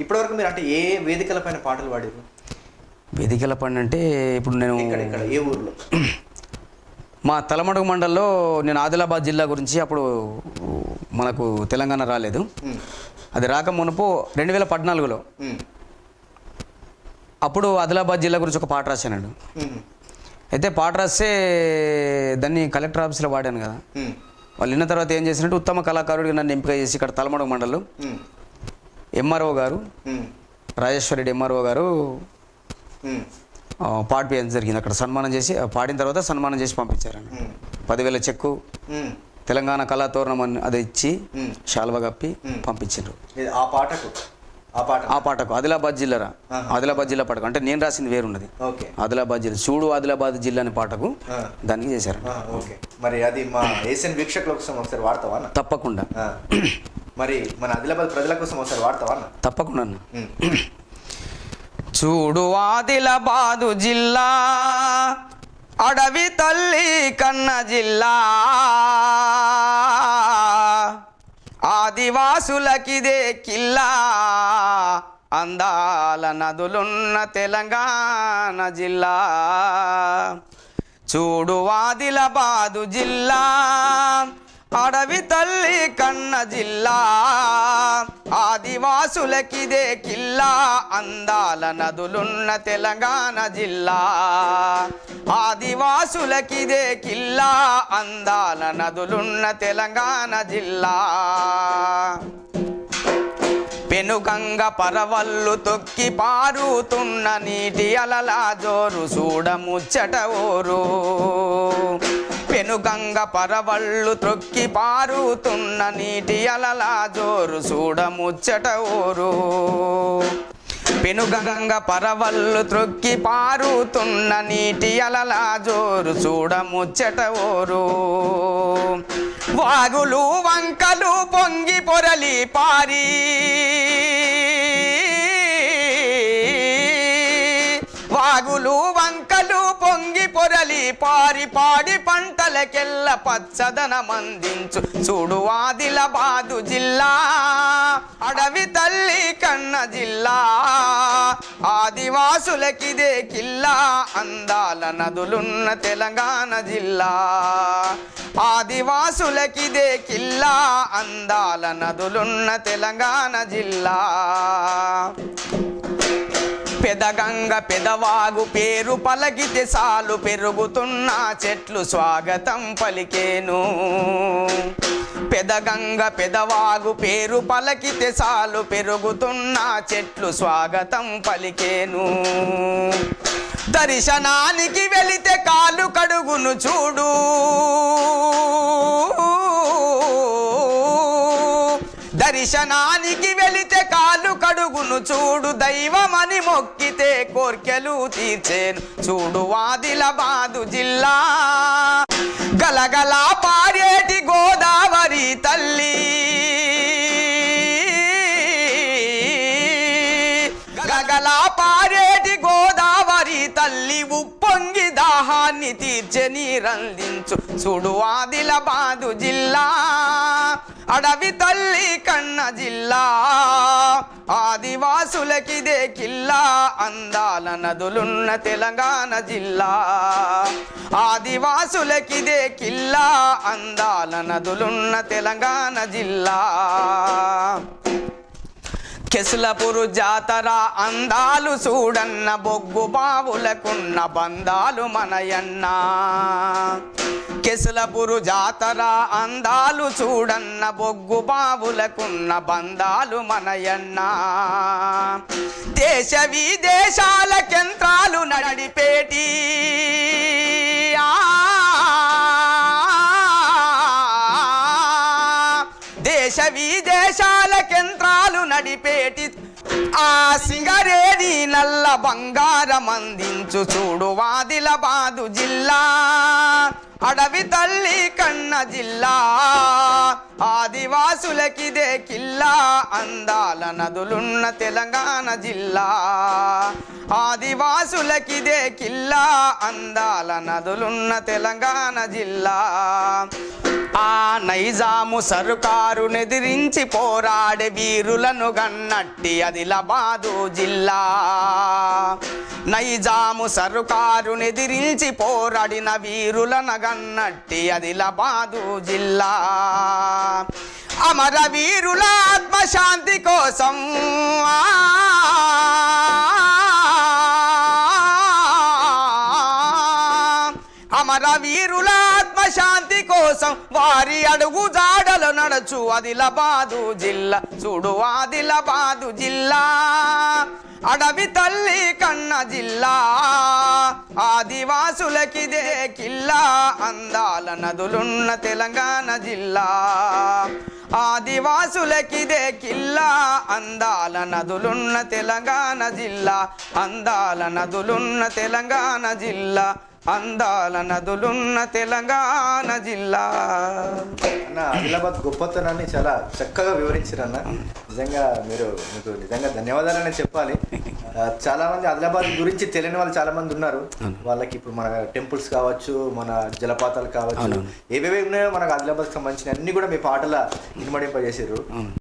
ఇప్పటివరకు మీరు అంటే ఏ వేదికలపైన పాటలు పాడారు? వేదికలపైన అంటే ఇప్పుడు నేను ఇక్కడ ఏ ఊర్లో? మా తలమడుగు మండల్లో నేను ఆదిలాబాద్ జిల్లా గురించి అప్పుడు మనకు తెలంగాణ రాలేదు, అది రాక మునుపు 2014లో అప్పుడు ఆదిలాబాద్ జిల్లా గురించి ఒక పాట రాశానండి. అయితే పాట రాస్తే దాన్ని కలెక్టర్ ఆఫీస్లో వాడాను కదా, వాళ్ళు విన్న తర్వాత ఏం చేసినట్టు ఉత్తమ కళాకారుడిగా నన్ను ఎంపిక చేసి ఇక్కడ తలమడుగు మండలంలో ఎంఆర్ఓ గారు రాజేశ్వరరెడ్డి ఎంఆర్ఓ గారు పాడిపోయడం జరిగింది. అక్కడ సన్మానం చేసి పాడిన తర్వాత సన్మానం చేసి పంపించారండి. 10,000 చెక్కు, తెలంగాణ కళాతోరణం అని అది ఇచ్చి శాల్వ కప్పి పంపించారు. ఆ పాటకు ఆదిలాబాద్ జిల్లా పాటకు అంటే నేను రాసింది వేరున్నది. ఆదిలాబాద్ జిల్లా చూడు ఆదిలాబాద్ జిల్లా అనే పాటకు దానికి చేశారు. మరి అది మా ఏషియన్ వీక్షకుల కోసం ఒకసారి వాడతావా? తప్పకుండా. మరి మన ఆదిలాబాద్ ప్రజల కోసం ఒకసారి వాడతావా? తప్పకుండా. చూడు ఆదిలాబాదు జిల్లా అడవి తల్లి కన్న జిల్లా, ఆదివాసులకిదే కిల్లా, అందాల నదులున్న తెలంగాణ జిల్లా. చూడు ఆదిలాబాదు జిల్లా అడవి తల్లి కన్న జిల్లా, ఆదివాసులకిదే కిల్లా, అందాల నదులున్న తెలంగాణ జిల్లా. ఆదివాసులకిదే కిల్లా, అందాల నదులున్న తెలంగాణ జిల్లా. పెనుగంగ పరవళ్ళు తొక్కి పారుతున్న నీటి అలలా జోరు చూడ ముచ్చట ఊరు. పెనుగంగ పరవళ్ళు త్రొక్కి పారుతున్న నీటి అలలా జోరు చూడ ముచ్చట ఊరు. పెనుగంగ పరవళ్ళు త్రొక్కి పారుతున్న నీటి అలలా జోరు చూడ ముచ్చట ఊరు. వాగులు వంకలు పొంగి పొరలి పారి, వాగులు వంకలు పొంగి పొరలి పారి, పాడి పంటలకెల్ల పచ్చదనమందించు చూడు ఆదిలాబాదు జిల్లా అడవి తల్లి కన్న జిల్లా. ఆదివాసులకిదే కిల్లా, అందాల నదులున్న తెలంగాణ జిల్లా. ఆదివాసులకిదే కిల్లా, అందాల నదులున్న తెలంగాణ జిల్లా. పెదగంగ పెదవాగు పేరు పలకితే సాలు, పెరుగుతున్న చెట్లు స్వాగతం పలికేను. పెదగంగ పెదవాగు పేరు పలకితే సాలు, పెరుగుతున్న చెట్లు స్వాగతం పలికేను. దర్శనానికి వెళితే కాలు కడుగును చూడు, దర్శనానికి వెళితే కాలు కడుగును చూడు, దైవమని మొక్కితే కోర్కెలు తీర్చేను చూడు ఆదిలాబాదు జిల్లా. గలగల పారేటి గోదావరి తల్లి, గలగల పారేటి గోదావరి తల్లి, ఉప్పొంగి దాహాన్ని తీర్చే నీరందించు చూడు ఆదిలాబాదు జిల్లా అడవి తల్లి కన్న జిల్లా. ఆదివాసులకిదే కిల్లా, అందాల నదులున్న తెలంగాణ జిల్లా. ఆదివాసులకిదే కిల్లా, అందాల నదులున్న తెలంగాణ జిల్లా. కెసులపురు జాతర అందాలు చూడన్న, బొగ్గు బావులకున్న బంధాలు మనయన్న. కెసులపురు జాతర అందాలు చూడన్న, బొగ్గు బావులకున్న బంధాలు మనయన్న. దేశ విదేశాల కేంద్రాలు నడిపేటి, దేశ విదేశాల కేంద్రాలు నడిపేటి, ఆ సింగరేణి నల్ల బంగారం అందించు చూడు ఆదిలాబాదు జిల్లా అడవి తల్లి కన్న జిల్లా. ఆదివాసులకిదే కిల్లా అందాల నదులున్న తెలంగాణ జిల్లా ఆదివాసులకిదే కిల్లా అందాల నదులున్న తెలంగాణ జిల్లా ఆ నైజాము సర్కారు నెదిరించి పోరాడే వీరులను గన్నట్టి ఆదిలాబాదు జిల్లా నైజాము సర్కారు నెదిరించి పోరాడిన వీరులను గన్నట్టి ఆదిలాబాదు జిల్లా అమర వీరుల ఆత్మశాంతి కోసం అమర వీరుల ఆత్మశాంతి కోసం వారి అడుగు జాడలు నడచు ఆదిలాబాదు జిల్లా చూడు ఆదిలాబాదు జిల్లా అడవి తల్లి కన్న జిల్లా ఆదివాసులకిదే కిల్లా అందాల నదులున్న తెలంగాణ జిల్లా ఆదివాసులకిదే కిల్లా అందాల నదులున్న తెలంగాణ జిల్లా అందాల నదులున్న తెలంగాణ జిల్లా అందాల నదులున్న తెలంగాణ జిల్లా. అన్న ఆదిలాబాద్ గొప్పతనాన్ని చాలా చక్కగా వివరించారు అన్న. నిజంగా మీకు నిజంగా ధన్యవాదాలని చెప్పాలి. చాలా మంది ఆదిలాబాద్ గురించి తెలియని వాళ్ళు చాలా మంది ఉన్నారు. వాళ్ళకి ఇప్పుడు మన టెంపుల్స్ కావచ్చు, మన జలపాతాలు కావచ్చు, ఏవేవి ఉన్నాయో మనకు ఆదిలాబాద్కి సంబంధించిన అన్ని కూడా మీ పాటల ఇనుమడింపజేసారు.